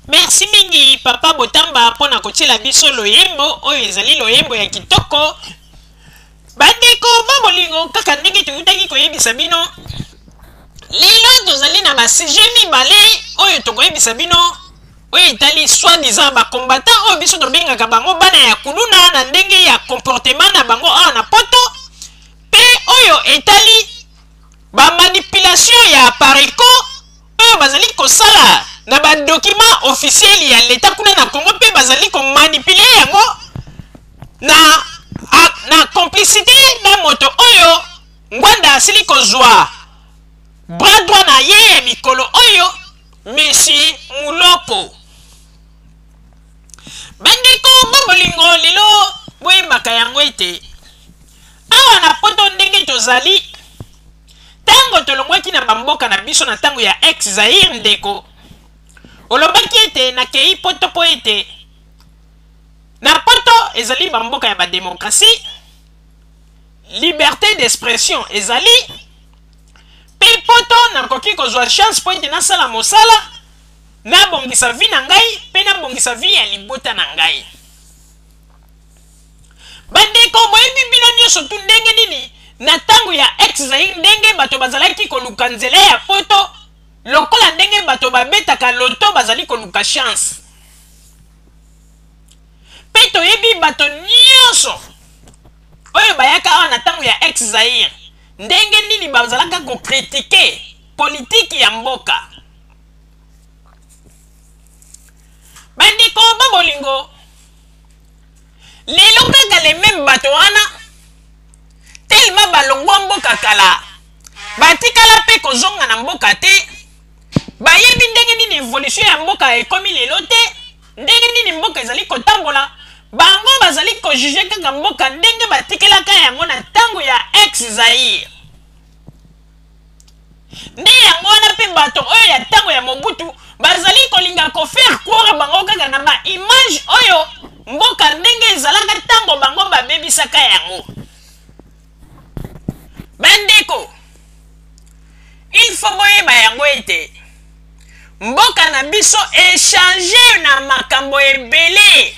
Merci mingi papa Botamba pona kotiela biso loyembo oyo ezali loyembo ya kitoko. Bandeko babolingo kaka ndenge toyutaki koyebisa bino. Lelo tozali na ba sujet mibale oyo tokoyebisa bino. Oyo etali soi-disant ba combattant oyo biso tobengaka bango bana ya kuluna na ndenge ya comportement na bango awa na poto. Pe oyo etali ba manipulation ya apariko oyo bazali kosala na ba document officiel ya l'État kuna na Congo pe bazali ko manipuler yango na complicité na moto oyo ngwanda asili kozwa bras droit na ye ya mikolo oyo Monsieur Muloko. Bandeko bobolingo lelo boyembaka yango ete awa na poto ndenge tozali tango tolongwaki na bamboka na biso na tango ya ex Zaire ndeko olobaki ete na kei poto po ete na poto ezali bamboka ya badémocratie, liberté d'expression ezali pe poto nakoki kozwa chance po ete nasala mosala nabongisa vi na ngai pe nabongisa vi ya libota na ngai. Bandeko boyebi bino nyonso tu ndenge nini na tango ya ex Zaire ndenge bato bazalaki koluka nzela ya poto lokola ndenge bato babetaka loto bazali koluka chance. Pe toyebi bato nyonso oyo bayaka awa na tango ya ex Zaire ndenge nini bazalaka kokritike politiki ya mboka. Bandeko babolingo lelo kaka le même bato wana tellement balongwa mboka kala batikala pe kozonga na mboka te bayebi ndenge nini évolution ya mboka ekomi lelo te ndenge nini mboka ezali kotambola bango bazali kojuge kaka mboka ndenge batikelaka yango na tango ya ex Zaire. Nde yango wana pe bato oyo ya tango ya Mobutu bazali kolinga kofaire croire bango kaka na ba image oyo mboka ndenge ezalaka tango bango babebisaka yango. Bandeko il faut boyeba yango ete mboka na biso échanger na makambo ebele.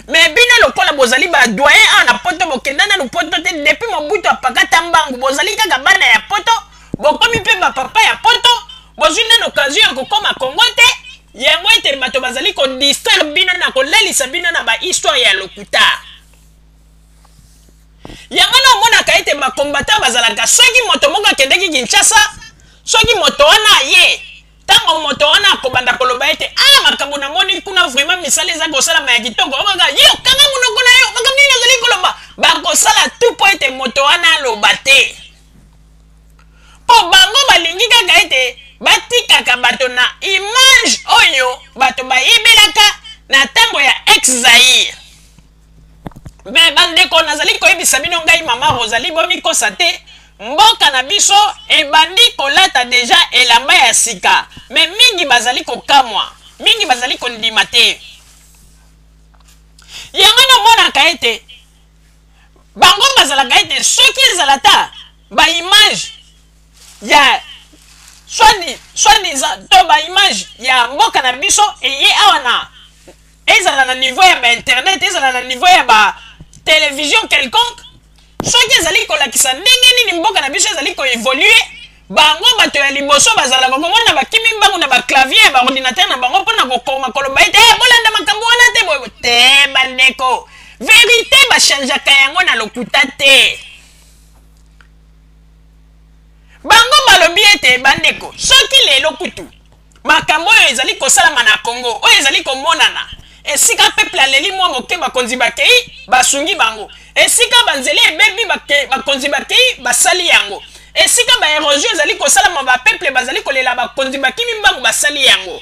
Mais bino lokola bozali ba doyen ana poto bokenda na poto te depuis Mobutu apakata mbangu bozali kaka bana ya poto bokomi pe ba papa ya poto bozwi na occasion ya kokoma Congo te yango ete bato bazali ko distraire bino na kolalisa bino na ba histoire ya lokuta. Yango na monaka ete ba combattant bazalaka soki moto moko akendeki Kinshasa soki moto wana ye tango moto wana akobanda koloba ete makambo na moni kuna vraiment misala eza kosala ya kitoko okaka yo kanga monoko na yo makambo nini azali koloba bakosala tout po ete moto wana aloba te po bango balingi kaka ete batikaka bato na image oyo bato bayebelaka na tango ya ex Zaire. Mais bandeko nazali koyebisa bino ngai mama Rosalie bomikosa te mboka na biso ebandi kolata deja elamba ya sika mais mingi bazali kokamwa mingi bazali kondima te. Yango na monaka ete bango bazalaka ete soki ezalata ba image ya soi-disant to ba image ya mboka na biso eye awa na ezala na niveau ya ba internet ezala na niveau ya ba télévision quelconque soki ezali kolakisa ndenge nini mboka na biso ezali koévolue bango bato ya liboso bazala komona bakimi mbangu na baclavier ba ordinateur na bango mpona kokoma koloba ete bolanda makambo wana te boye te bandeko vérité bachangeaka yango na lokuta te. Bango balobi ete bandeko soki lelo kutu makambo oyo ezali kosalama na Congo oyo ezali komonana esika peuple aleli mwa moke bakonzi bakei basungi bango esika banzeli ebebi bakonzi bakei basali yango esika ba érosion ezali kosalama ba peuple bazali kolela bakonzi bakimi mbangu basali yango.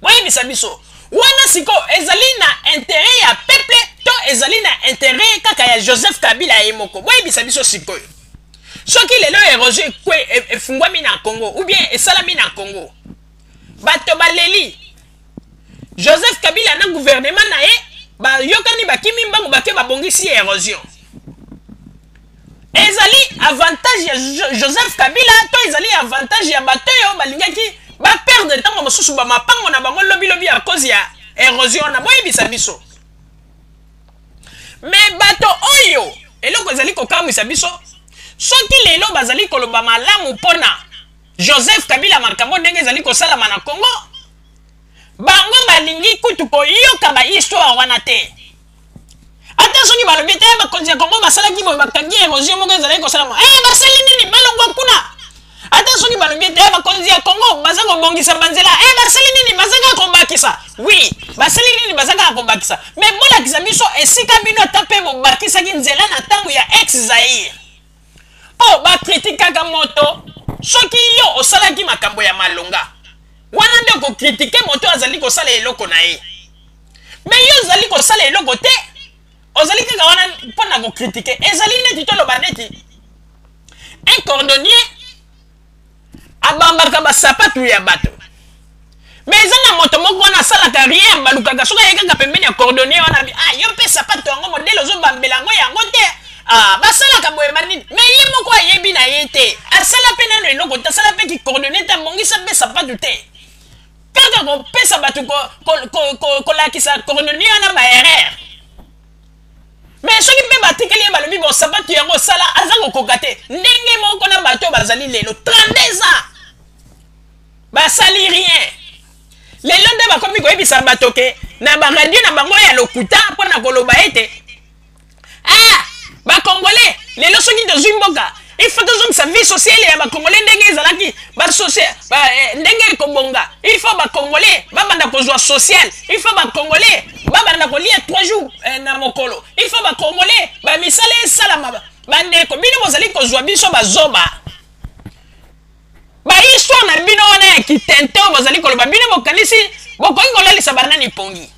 Boyebisa biso wana siko ezali na intérêt ya peuple to ezali na intérêt kaka ya Joseph Kabila ye moko. Boyebisa biso sikoyo soki lelo érosion efungwami na Congo ou bien esalami na Congo bato baleli Joseph Kabila na gouvernement na ye ba yokani bakimi mbangu bake babongisi érosion ezali avantage ya Joseph Kabila to ezali avantage ya bato yo balingaki bape perdre ntango mosusu bamapango na bango lobi à cause ya érosion na boyebisa biso. Mais bato oyo eloko ezali kokamwisa biso soki lelo bazali koloba malamu mpona Joseph Kabila makambo ndenge ezali kosalama na Congo, bango balingi kutu koyoka bahistoire wana te. Ata soki balobi te bakonzi ya Congo basalaki boye bakangi érosion moko ezali kosalama, basali nini balongwa kuna. Ata soki balobi te bakonzi ya Congo baza kobongisa banzela, basali nini bazaka kobakisa. Oui, basali nini bazaka kobakisa. Mais bolakisa biso esika bino ata mpe bobakisaki nzela na ntango ya ex Zaire. Po bakritikaka moto soki yo osalaki makambo ya malonga. Wana nde kokritike moto azali kosala eloko na ye. Mais yo ozali kosala eloko te. Ozali kaka wana mpona kokritike. Ezali neti toloba neti un cordonnier abambaka basapatu ya bato. Mais eza na moto moko wana asalaka rien balukaka soki ayekaka pembeni ya cordonnier wana yo mpe sapatu yango modele ozobambela yango yango te. Basalaka boye banini. Mais ye moko ayebi na ye te. Asala mpe nano eloko te. Asala mpe ki cordonnier te abongisa mpe sapatu te. Kaka kopesa bato kolakisa cordonnier wana baerreur. Mais soki mpe batikeli ye balobi bo sapatu yango osala aza kokoka te. Ndenge moko na bato bazali lelo 32 ans basali rien. Lelo nde bakomi koyebisa bato ke na baradio na bango ya lokuta mpona koloba ete bakongolais lelo soki tozwi mboka il faut tozongisa vie sociale ya bakongolais ndenge ezalaki ndenge ekobonga. Il faut bakongolais babanda kozwa social. Il faut bakongolais babanda kolia 3 jours na mokolo. Il faut bakongolais bamisala esalama bandeko bino bozali kozwa biso bazoba bahistoire na bino wana ya kitente oyo bozali koloba bino bokanisi bokoki kolalisa banani pongi.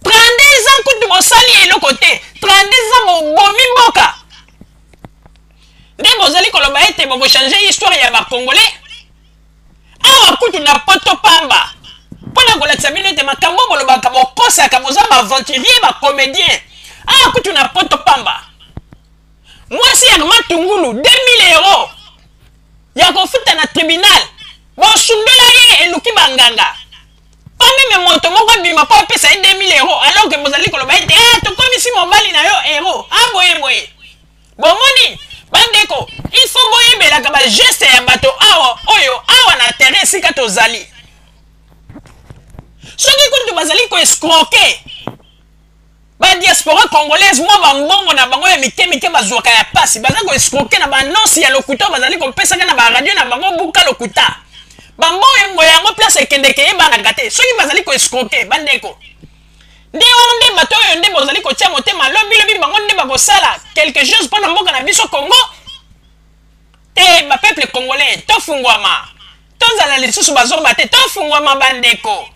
32 ans kutu bosali eloko te. 32 ans bobomi mboka. Nde bozali koloba ete bokochange histoire ya bakongolais. Awa kutu na poto pamba mpona kolakisa bino ete makambo bolobaka bokosaka boza baaventurier bacomédien. Awa kutu na poto pamba mwasi ya matungulu 2000 € ya kofuta na tribunal bosundela ye eluki banganga. Meme moto moko bima po pesa 2000 € alors que bozali koloba ete tokomisi mobali na yo héros. Boye bomoni bandeko il faut boyebelaka bageste ya bato awa oyo awa na terrain esika tozali. Soki kutu bazali koescroquer badiaspora congolaise mwa bambongo na bango ya mike bazwaka ya pasi baza koescroquer na banonsi ya lokuta bazali kopesaka na baradio na bango buka lokuta. Bambo yango place ekendeke yebanaka te soki bazali koescroquer bandeko. Nde wana nde bato oyo nde bozali kotia motema lobi bango nde bakosala quelque chose mpona mboka na biso Congo ba peuple congolais tofungwama tozala lisusu bazoroba te tofungwama bandeko.